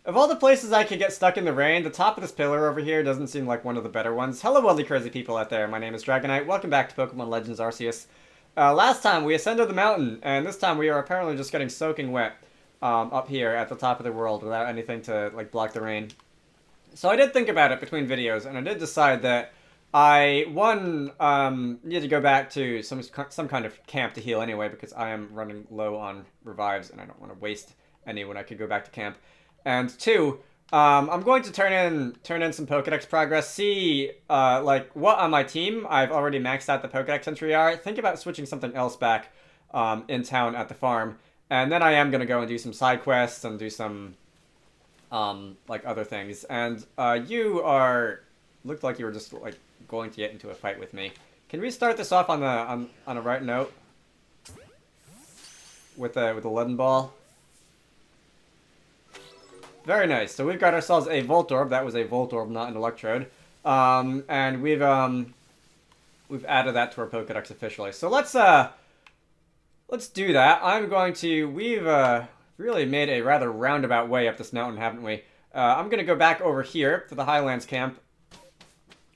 Of all the places I could get stuck in the rain, the top of this pillar over here doesn't seem like one of the better ones. Hello, lovely crazy people out there. My name is Dragonite. Welcome back to Pokemon Legends Arceus. Last time we ascended the mountain, and this time we are apparently just getting soaking wet up here at the top of the world without anything to like block the rain. So I did think about it between videos, and I did decide that I, need to go back to some kind of camp to heal anyway, because I am running low on revives, and I don't want to waste any when I could go back to camp. And two, I'm going to turn in some Pokedex progress, see, like, what on my team I've already maxed out the Pokedex entry are, think about switching something else back, in town at the farm, and then I am going to go and do some side quests and do some, like, other things. And, looked like you were just, like, going to get into a fight with me. Can we start this off on a right note? With a leaden ball? Very nice. So we've got ourselves a Voltorb. That was a Voltorb, not an Electrode. And we've added that to our Pokedex officially. So let's do that. We've really made a rather roundabout way up this mountain, haven't we? I'm gonna go back over here to the Highlands camp.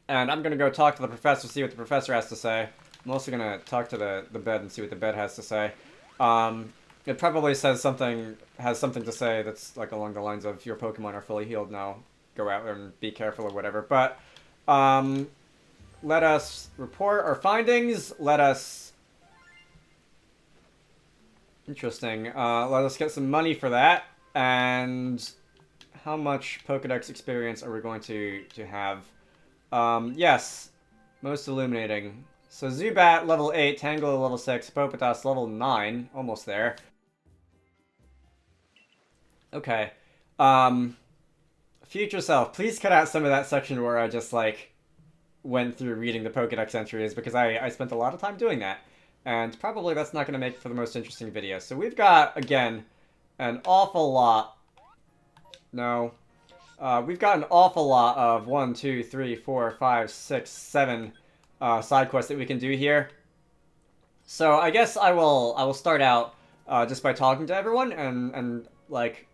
And I'm gonna go talk to the professor, see what the professor has to say. I'm also gonna talk to the bed and see what the bed has to say. It probably has something to say that's like along the lines of your Pokemon are fully healed now. Go out and be careful or whatever. But let us report our findings. Interesting. Let us get some money for that. And how much Pokedex experience are we going to have? Yes. Most illuminating. So Zubat, level 8, Tangela, level 6, Hippopotas, level 9. Almost there. Okay. Future self, please cut out some of that section where I just, like, went through reading the Pokedex entries, because I spent a lot of time doing that. And probably that's not going to make for the most interesting video. So we've got, again, an awful lot. No. We've got an awful lot of 1, 2, 3, 4, 5, 6, 7 side quests that we can do here. So I guess I will start out just by talking to everyone and like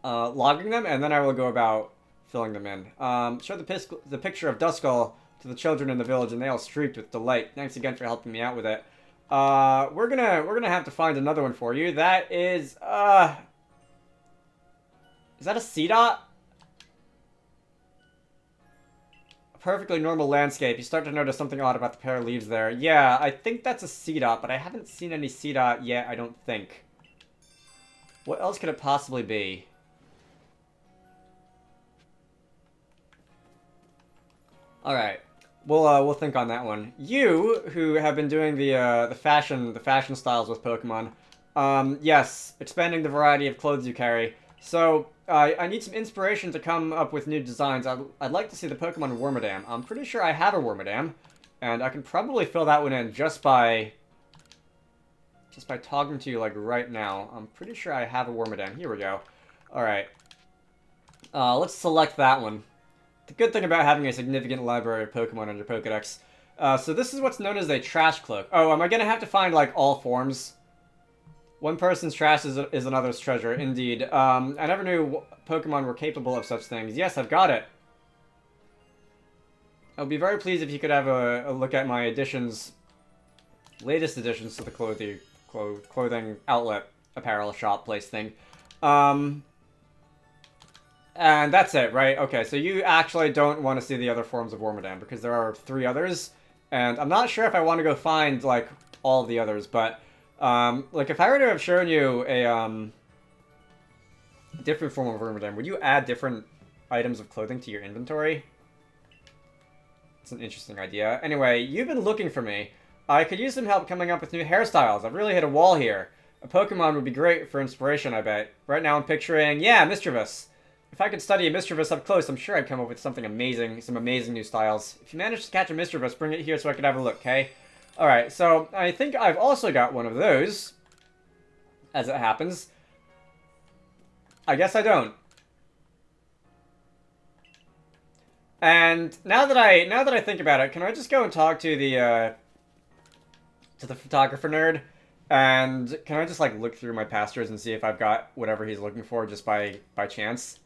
logging them, and then I will go about filling them in. Show the picture of Duskull to the children in the village, and they all streaked with delight. Thanks again for helping me out with it. We're gonna have to find another one for you. That is that a Seedot? A perfectly normal landscape. You start to notice something odd about the pair of leaves there. Yeah, I think that's a Seedot, but I haven't seen any Seedot yet, I don't think. What else could it possibly be? Alright. We'll think on that one. You, who have been doing the fashion styles with Pokemon, yes, expanding the variety of clothes you carry. So, I need some inspiration to come up with new designs. I'd like to see the Pokemon Wormadam. I'm pretty sure I have a Wormadam, and I can probably fill that one in just by talking to you, like, right now. I'm pretty sure I have a Wormadam. Here we go. Alright. Let's select that one. The good thing about having a significant library of Pokemon on your Pokedex. So this is what's known as a trash cloak. Oh, am I gonna have to find, like, all forms? One person's trash is another's treasure, indeed. I never knew Pokemon were capable of such things. Yes, I've got it. I would be very pleased if you could have a look at my latest additions to the clothing outlet, apparel shop place thing. And that's it, right? Okay, so you actually don't want to see the other forms of Wormadam, because there are 3 others. And I'm not sure if I want to go find, like, all of the others, but... like, if I were to have shown you a, different form of Wormadam, would you add different items of clothing to your inventory? It's an interesting idea. Anyway, you've been looking for me. I could use some help coming up with new hairstyles. I've really hit a wall here. A Pokemon would be great for inspiration, I bet. Right now I'm picturing, yeah, Mischievous. If I could study a Mischievous up close, I'm sure I'd come up with something amazing, some amazing new styles. If you manage to catch a Mischievous, bring it here so I could have a look, okay? Alright, so I think I've also got one of those, as it happens. I guess I don't. And now that I think about it, can I just go and talk to the photographer nerd And can I just like look through my pastures and see if I've got whatever he's looking for just by chance?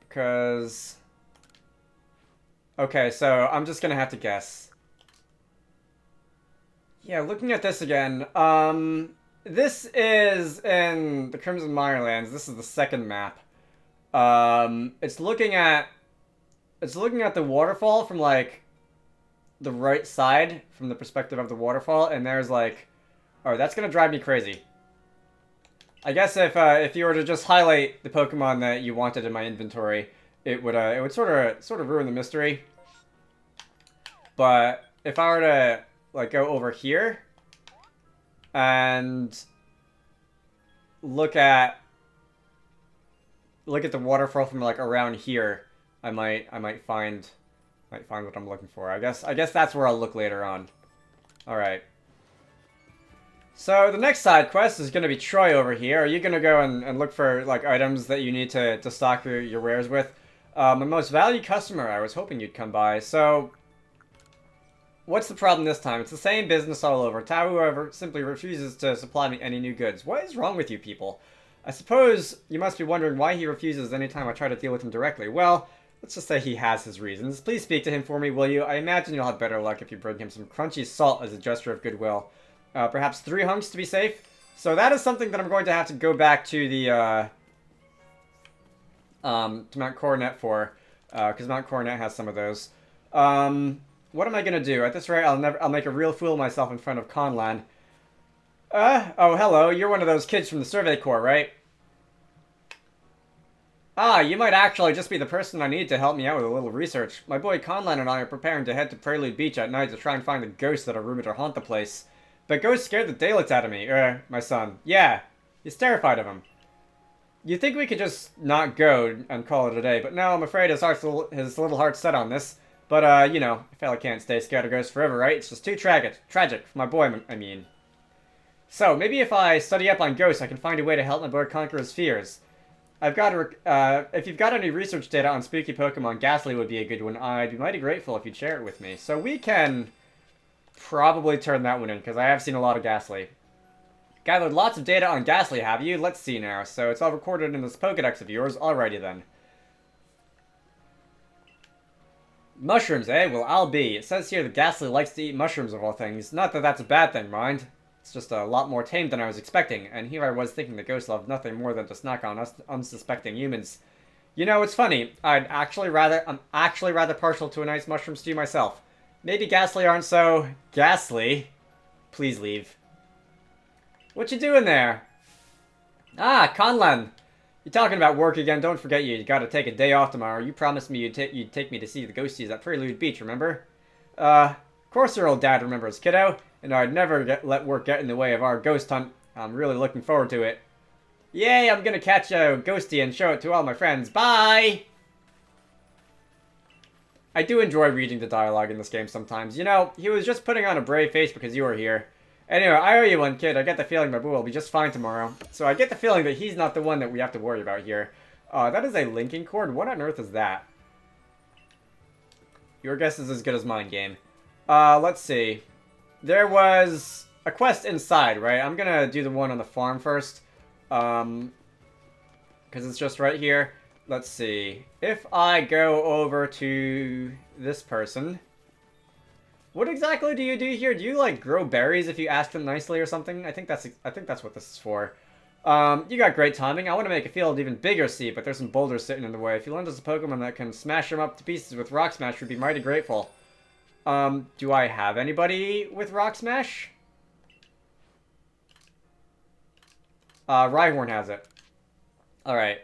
Because okay, so I'm just gonna have to guess. Yeah, looking at this again, this is in the Crimson Mirelands. This is the second map. It's looking at the waterfall from like the right side, from the perspective of the waterfall, and there's like, oh, that's gonna drive me crazy. I guess if you were to just highlight the Pokemon that you wanted in my inventory, it would sort of ruin the mystery. But if I were to like go over here and look at the waterfall from like around here, I might find what I'm looking for. I guess that's where I'll look later on. All right. So the next side quest is going to be Troy over here. Are you going to go and look for like items that you need to stock your wares with? My most valued customer. I was hoping you'd come by. So what's the problem this time? It's the same business all over. Tao, however, simply refuses to supply me any new goods. What is wrong with you people? I suppose you must be wondering why he refuses anytime I try to deal with him directly. Well, let's just say he has his reasons. Please speak to him for me, will you? I imagine you'll have better luck if you bring him some crunchy salt as a gesture of goodwill. Perhaps 3 hunks to be safe? So that is something that I'm going to have to go back to the, to Mount Coronet for, because Mount Coronet has some of those. What am I gonna do? At this rate, I'll make a real fool of myself in front of Conlan. Oh, hello, you're one of those kids from the Survey Corps, right? Ah, you might actually just be the person I need to help me out with a little research. My boy Conlan and I are preparing to head to Prelude Beach at night to try and find the ghosts that are rumored to haunt the place. But ghosts scared the daylights out of me, my son. Yeah, he's terrified of him. You'd think we could just not go and call it a day, but no, I'm afraid his little heart's set on this. But, you know, a fella can't stay scared of ghosts forever, right? It's just too tragic for my boy, I mean. So, maybe if I study up on ghosts, I can find a way to help my boy conquer his fears. I've got to, if you've got any research data on spooky Pokemon, Ghastly would be a good one. I'd be mighty grateful if you'd share it with me. So we can probably turn that one in, because I have seen a lot of Ghastly. Gathered lots of data on Ghastly, have you? Let's see now. So it's all recorded in this Pokedex of yours. Alrighty then. Mushrooms, eh? Well, I'll be. It says here that Ghastly likes to eat mushrooms of all things. Not that that's a bad thing, mind. It's just a lot more tame than I was expecting, and here I was thinking the ghosts loved nothing more than to snack on us unsuspecting humans. You know, it's funny. I'm actually rather partial to a nice mushroom stew myself. Maybe Ghastly aren't so ghastly. Please leave. What you doing there? Ah, Conlan. You're talking about work again. Don't forget you gotta take a day off tomorrow. You promised me you'd take me to see the ghosties at Prelude Beach, remember? Of course your old dad remembers, kiddo. And I'd never let work get in the way of our ghost hunt. I'm really looking forward to it. Yay, I'm gonna catch a ghostie and show it to all my friends. Bye! I do enjoy reading the dialogue in this game sometimes. You know, he was just putting on a brave face because you were here. Anyway, I owe you one, kid. I get the feeling my boo will be just fine tomorrow. So I get the feeling that he's not the one that we have to worry about here. That is a linking cord? What on earth is that? Your guess is as good as mine, game. Let's see. There was a quest inside, right? I'm gonna do the one on the farm first. Because it's just right here. Let's see. If I go over to this person... What exactly do you do here? Do you, like, grow berries if you ask them nicely or something? I think that's what this is for. You got great timing. I want to make a field even bigger, see, but there's some boulders sitting in the way. If you lend us a Pokemon that can smash them up to pieces with Rock Smash, we'd be mighty grateful. Do I have anybody with Rock Smash? Rhyhorn has it. Alright.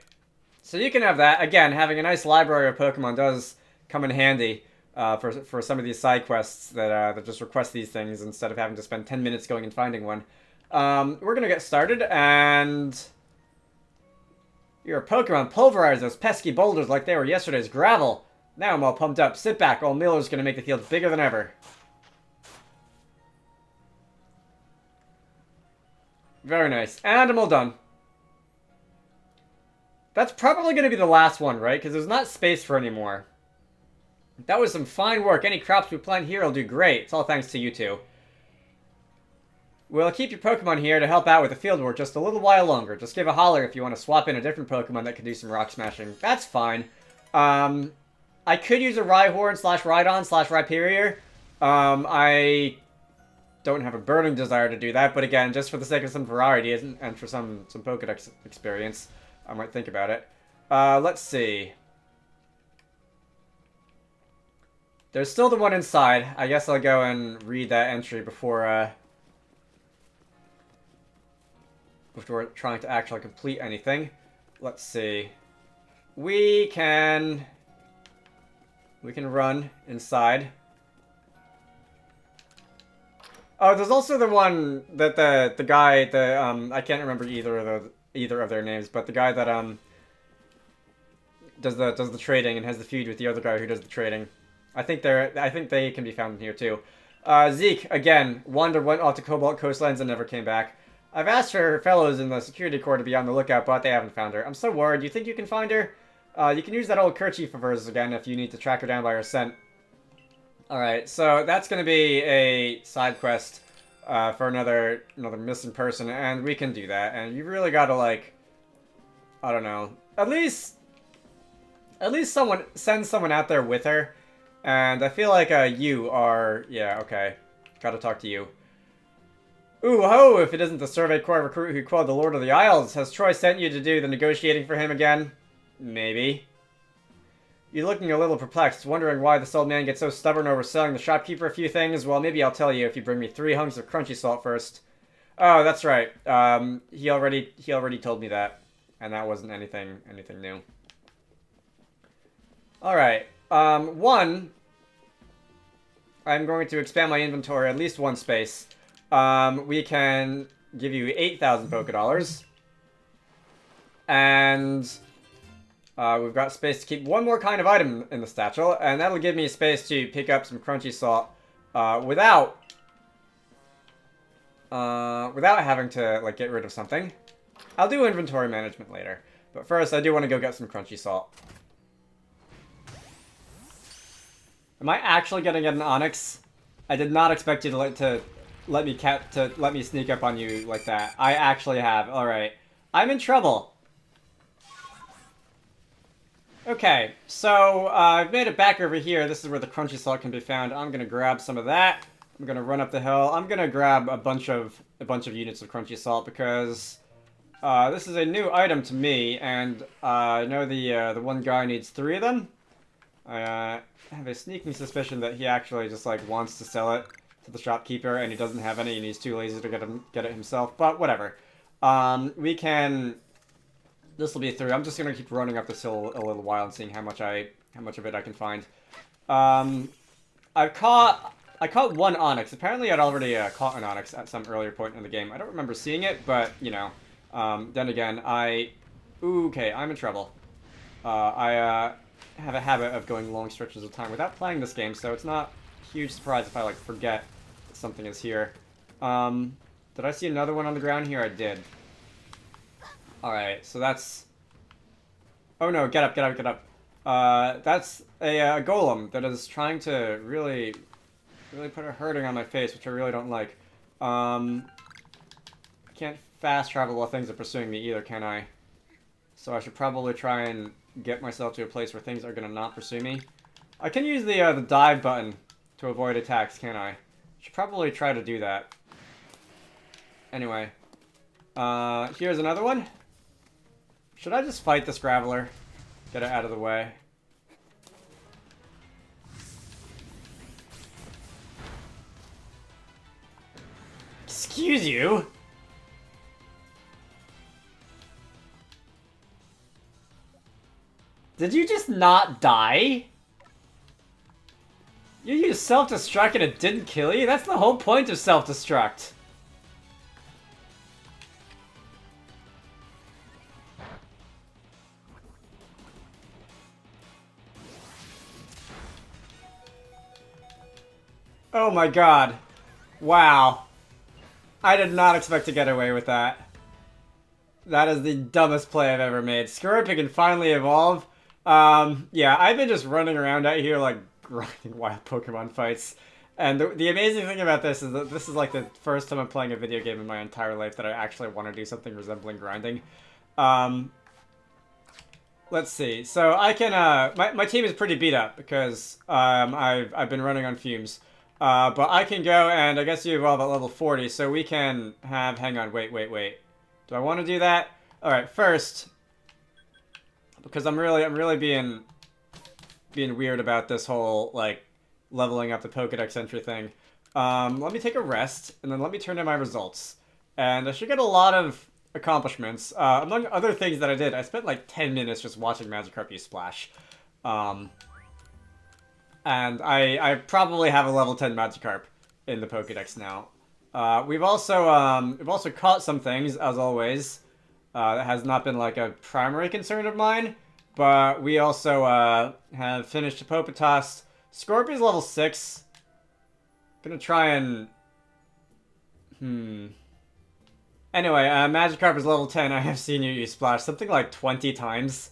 So you can have that. Again, having a nice library of Pokemon does come in handy for some of these side quests that just request these things instead of having to spend 10 minutes going and finding one. We're gonna get started, and... Your Pokemon pulverized those pesky boulders like they were yesterday's gravel. Now I'm all pumped up. Sit back, old Miller's gonna make the field bigger than ever. Very nice. And I'm all done. That's probably gonna be the last one, right? Because there's not space for any more. That was some fine work. Any crops we plant here will do great. It's all thanks to you two. We'll keep your Pokemon here to help out with the field work just a little while longer. Just give a holler if you want to swap in a different Pokemon that can do some rock smashing. That's fine. I could use a Rhyhorn / Rhydon / Rhyperior. I don't have a burning desire to do that, but again, just for the sake of some variety and for some Pokedex experience, I might think about it. Let's see. There's still the one inside. I guess I'll go and read that entry before trying to actually complete anything. Let's see. We can run inside. Oh, there's also the one that the guy I can't remember either of their names, but the guy that does the trading and has the feud with the other guy who does the trading. I think they can be found in here too. Zeke again went off to Cobalt Coastlands and never came back. I've asked for fellows in the security corps to be on the lookout, but they haven't found her. I'm so worried. You think you can find her? You can use that old kerchief of hers again if you need to track her down by her scent. Alright, so that's going to be a side quest for another missing person, and we can do that. And you really got to, like, I don't know, at least send someone out there with her. And I feel like you are, yeah, okay, got to talk to you. Ooh, ho, if it isn't the Survey Corps recruit who quelled the Lord of the Isles, has Troy sent you to do the negotiating for him again? Maybe. You're looking a little perplexed, wondering why this old man gets so stubborn over selling the shopkeeper a few things? Well, maybe I'll tell you if you bring me 3 hunks of crunchy salt first. Oh, that's right. He already told me that, and that wasn't anything new. Alright, I'm going to expand my inventory at least one space. We can give you 8,000 Pokédollars. And we've got space to keep one more kind of item in the satchel, and that'll give me space to pick up some crunchy salt without having to like get rid of something. I'll do inventory management later, but first I do want to go get some crunchy salt. Am I actually gonna get an Onyx? I did not expect you to let me sneak up on you like that. I actually have. All right, I'm in trouble. Okay, so I've made it back over here. This is where the crunchy salt can be found. I'm gonna grab some of that. I'm gonna run up the hill. I'm gonna grab a bunch of units of crunchy salt because this is a new item to me, and I know the one guy needs 3 of them. I have a sneaking suspicion that he actually just like wants to sell it to the shopkeeper, and he doesn't have any, and he's too lazy to get it himself. But whatever. This will be through. I'm just gonna keep running up this hill a little while and seeing how much of it I can find. I caught 1 Onyx. Apparently, I'd already caught an Onyx at some earlier point in the game. I don't remember seeing it, but you know. Then again, okay, I'm in trouble. I have a habit of going long stretches of time without playing this game, so it's not a huge surprise if I like forget that something is here. Did I see another one on the ground here? I did. Alright, so that's... Oh no, get up. That's a golem that is trying to really put a hurting on my face, which I really don't like. I can't fast travel while things are pursuing me either, can I? So I should probably try and get myself to a place where things are going to not pursue me. I can use the dive button to avoid attacks, can I? Should probably try to do that. Anyway. Here's another one. Should I just fight this Graveler? Get it out of the way. Excuse you? Did you just not die? You used self-destruct and it didn't kill you? That's the whole point of self-destruct. Oh my god. Wow. I did not expect to get away with that. That is the dumbest play I've ever made. Scorpion can finally evolve. Yeah, I've been just running around out here like grinding wild Pokemon fights. And the amazing thing about this is that this is like the first time I'm playing a video game in my entire life that I actually want to do something resembling grinding. Let's see. So I can, my team is pretty beat up because I've been running on fumes. But I can go and I guess you evolve at level 40, so we can have, hang on, wait. Do I want to do that? Alright, first, because I'm really being weird about this whole, like, leveling up the Pokedex entry thing. Let me take a rest, and then let me turn in my results. And I should get a lot of accomplishments. Among other things that I did, I spent like 10 minutes just watching Magikarp use Splash. And I probably have a level 10 Magikarp in the Pokedex now. We've also caught some things, as always. That has not been like a primary concern of mine. But we also have finished a Hippopotas. Scorpion's level 6. Gonna try and... Anyway, Magikarp is level 10. I have seen you use Splash something like 20 times.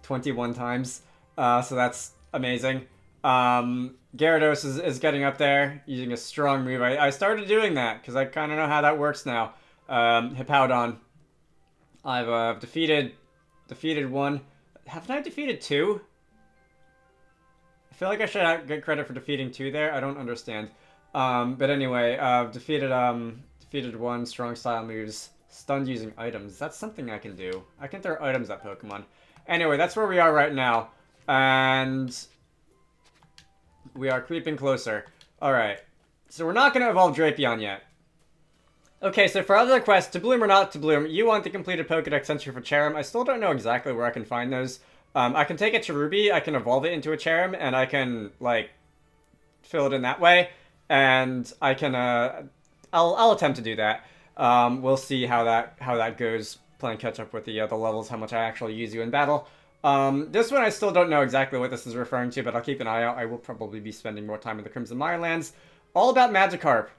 21 times. So that's amazing. Gyarados is getting up there, using a strong move. I started doing that, because I kind of know how that works now. Hippowdon. I've defeated one. Haven't I defeated 2? I feel like I should get credit for defeating 2 there. I don't understand. But anyway, defeated one, strong style moves, stunned using items. That's something I can do. I can throw items at Pokemon. Anyway, that's where we are right now. And we are creeping closer. Alright. So we're not going to evolve Drapion yet. Okay, so for other quests, to bloom or not to bloom, you want the completed Pokedex entry for Cherrim. I still don't know exactly where I can find those. I can take a Cherubi, I can evolve it into a Cherrim, and I can, like, fill it in that way. And I can, I'll attempt to do that. We'll see how that goes, playing catch up with the levels, how much I actually use you in battle. This one I still don't know exactly what this is referring to, but I'll keep an eye out. I will probably be spending more time in the Crimson Mirelands. All about Magikarp.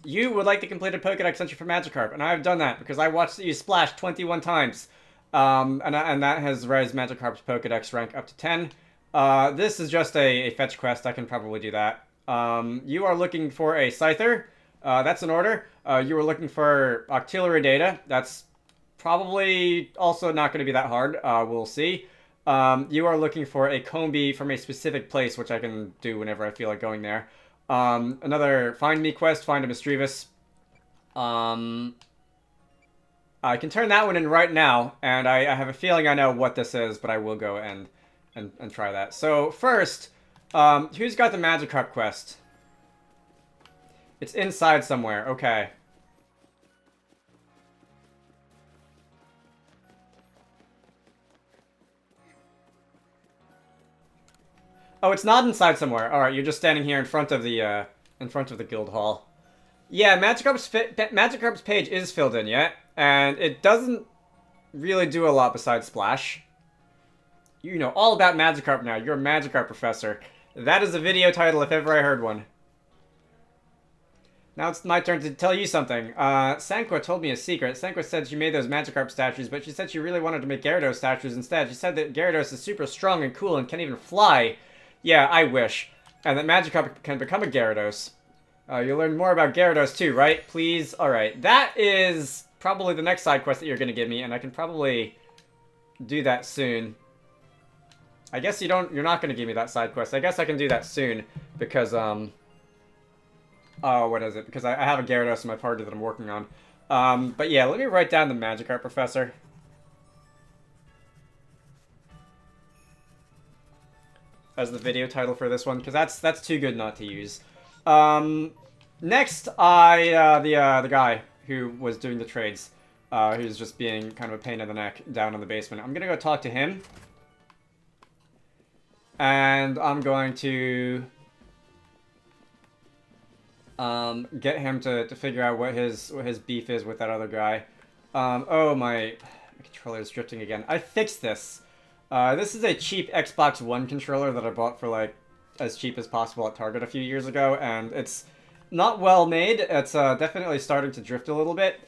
You would like to complete a Pokedex entry for Magikarp, and I have done that because I watched you splash 21 times. And that has raised Magikarp's Pokedex rank up to 10. This is just a fetch quest. I can probably do that. You are looking for a Scyther. That's an order. You were looking for Octillery data. That's probably also not going to be that hard. We'll see. You are looking for a Combi from a specific place, which I can do whenever I feel like going there. Another Find Me quest, find a Misdreavus. I can turn that one in right now, and I have a feeling I know what this is, but I will go and try that. So first, who's got the Magikarp quest? It's inside somewhere. Okay. Oh, it's not inside somewhere. All right, you're just standing here in front of the guild hall. Yeah, Magikarp's page is filled in yet, and it doesn't really do a lot besides Splash. You know all about Magikarp now. You're a Magikarp professor. That is a video title if ever I heard one. Now it's my turn to tell you something. Sanqua told me a secret. Sanqua said she made those Magikarp statues, but she said she really wanted to make Gyarados statues instead. She said that Gyarados is super strong and cool and can even fly. Yeah, I wish. And that Magikarp can become a Gyarados. You'll learn more about Gyarados too, right? Please? Alright. That is probably the next side quest that you're going to give me, and I can probably do that soon. I guess you're not going to give me that side quest. I guess I can do that soon, because, oh, what is it? Because I have a Gyarados in my party that I'm working on. But yeah, let me write down the Magikarp Professor. As the video title for this one, because that's too good not to use. Next, the guy who was doing the trades, who's just being kind of a pain in the neck down in the basement. I'm gonna go talk to him, and I'm going to get him to figure out what his beef is with that other guy. Oh, my controller is drifting again. I fixed this. This is a cheap Xbox One controller that I bought for, like, as cheap as possible at Target a few years ago, and it's not well made. It's definitely starting to drift a little bit.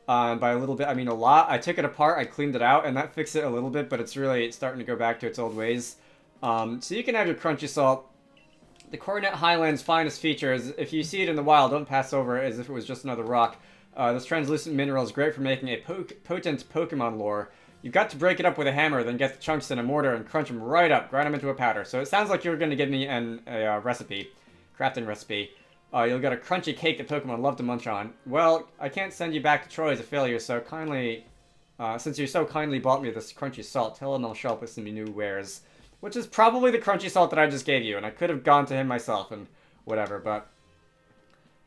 By a little bit, I mean a lot. I took it apart, I cleaned it out, and that fixed it a little bit, but it's really starting to go back to its old ways. So you can have your crunchy salt, The Coronet Highlands' finest feature is if you see it in the wild, don't pass over it as if it was just another rock. This translucent mineral is great for making a potent Pokemon lore. You've got to break it up with a hammer, then get the chunks in a mortar and crunch them right up, grind them into a powder. So it sounds like you're going to give me a recipe, crafting recipe. You'll get a crunchy cake that Pokemon love to munch on. Well, I can't send you back to Troy as a failure, so kindly, since you so kindly bought me this crunchy salt, tell him I'll show up with some new wares. Which is probably the crunchy salt that I just gave you, and I could have gone to him myself and whatever, but...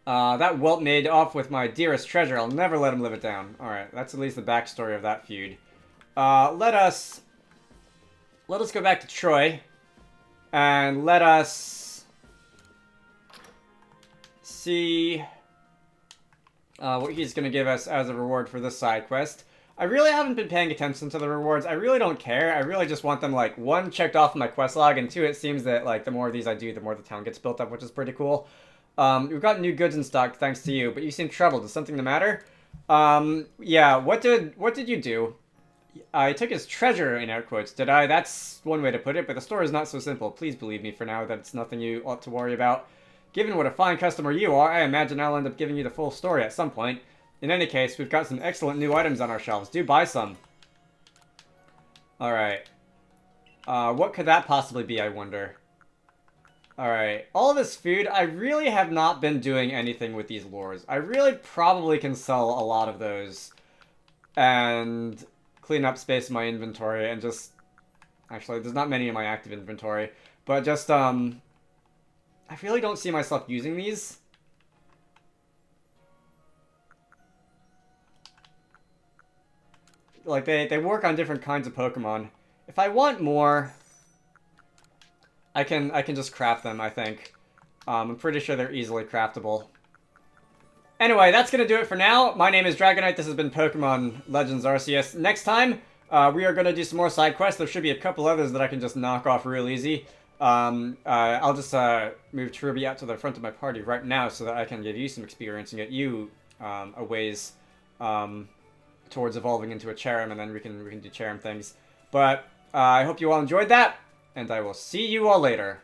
that whelp made off with my dearest treasure. I'll never let him live it down. Alright, that's at least the backstory of that feud. Let us go back to Troy, and let us see what he's going to give us as a reward for this side quest. I really haven't been paying attention to the rewards. I really don't care. I really just want them, like, 1, checked off in my quest log, and 2, it seems that, like, the more of these I do, the more the town gets built up, which is pretty cool. We've got new goods in stock thanks to you, but you seem troubled. Is something the matter? Yeah, what did you do? I took his treasure, in air quotes, did I? That's one way to put it, but the story is not so simple. Please believe me for now that it's nothing you ought to worry about. Given what a fine customer you are, I imagine I'll end up giving you the full story at some point. In any case, we've got some excellent new items on our shelves. Do buy some. Alright. What could that possibly be, I wonder? Alright. All this food, I really have not been doing anything with these lures. I really probably can sell a lot of those. And clean up space in my inventory and just... Actually, there's not many in my active inventory. But just, I really don't see myself using these. Like, they work on different kinds of Pokemon. If I want more, I can just craft them, I think. I'm pretty sure they're easily craftable. Anyway, that's going to do it for now. My name is Dragonite. This has been Pokemon Legends Arceus. Next time, we are going to do some more side quests. There should be a couple others that I can just knock off real easy. I'll just move Cherubi out to the front of my party right now so that I can give you some experience and get you a ways towards evolving into a Cherim, and then we can do Cherim things. But I hope you all enjoyed that, and I will see you all later.